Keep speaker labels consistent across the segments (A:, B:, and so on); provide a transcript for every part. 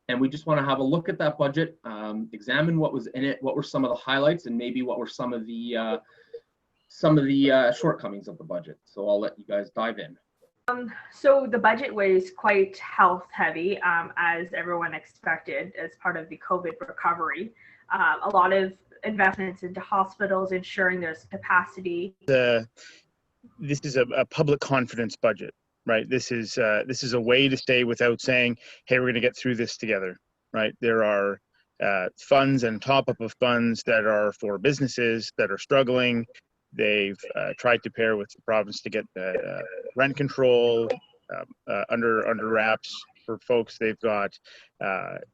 A: And we just want to have a look at that budget, examine what was in it, what were some of the highlights, and maybe what were some of the shortcomings of the budget. So I'll let you guys dive in.
B: So the budget was quite health heavy, as everyone expected as part of the COVID recovery. A lot of investments into hospitals, ensuring there's capacity.
C: This is a public confidence budget, right? This is a way to say without saying, hey, we're going to get through this together, right? There are funds and top up of funds that are for businesses that are struggling. They've tried to pair with the province to get rent control under wraps for folks. They've got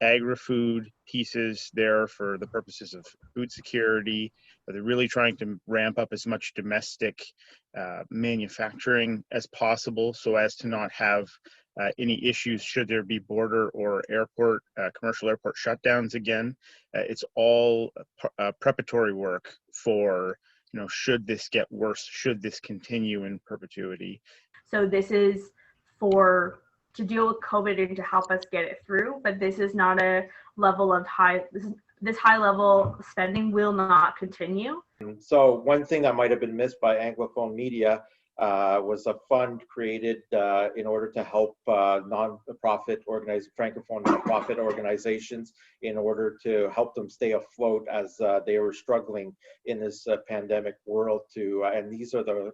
C: agri-food pieces there for the purposes of food security. They're really trying to ramp up as much domestic manufacturing as possible so as to not have any issues should there be border or airport, commercial airport shutdowns again. It's all preparatory work for, should this get worse, should this continue in perpetuity.
B: So this is to deal with COVID and to help us get it through, but this is not a level of this high level spending will not continue.
D: So one thing that might have been missed by Anglophone media was a fund created in order to help Francophone nonprofit organizations in order to help them stay afloat as they were struggling in this pandemic world. And these are the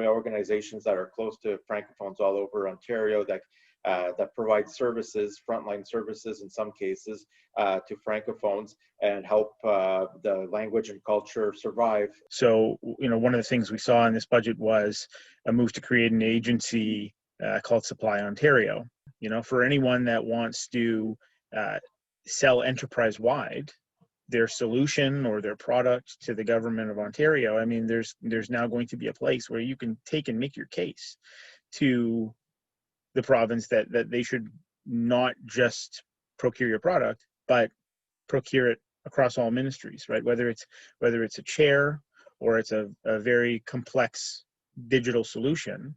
D: organizations that are close to Francophones all over Ontario that provide services, frontline services in some cases, to Francophones and help the language and culture survive.
C: So, one of the things we saw in this budget was a move to create an agency called Supply Ontario. For anyone that wants to sell enterprise-wide their solution or their product to the government of Ontario, I mean, there's now going to be a place where you can take and make your case to the province that they should not just procure your product, but procure it across all ministries, right? Whether it's a chair or it's a very complex digital solution,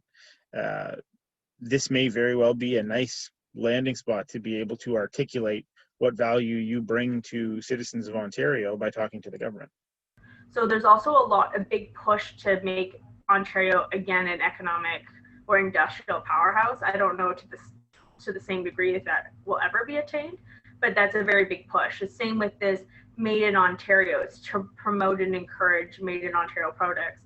C: this may very well be a nice landing spot to be able to articulate what value you bring to citizens of Ontario by talking to the government.
B: So there's also a big push to make Ontario again an economic or industrial powerhouse. I don't know to the same degree if that will ever be attained, but that's a very big push. The same with this Made in Ontario. It's to promote and encourage Made in Ontario products.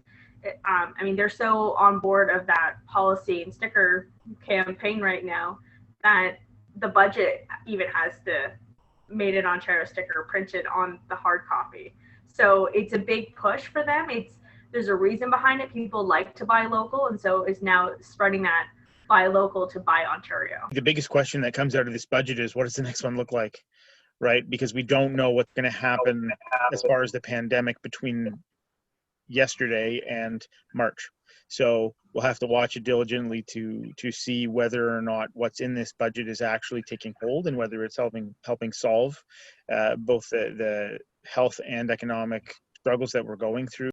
B: I mean, they're so on board of that policy and sticker campaign right now that the budget even has the Made in Ontario sticker printed on the hard copy. So it's a big push for them. There's a reason behind it. People like to buy local, and so it's now spreading that buy local to buy Ontario.
C: The biggest question that comes out of this budget is, what does the next one look like, right? Because we don't know what's going to happen as far as the pandemic between yesterday and March. So we'll have to watch it diligently to see whether or not what's in this budget is actually taking hold and whether it's helping solve both the health and economic struggles that we're going through.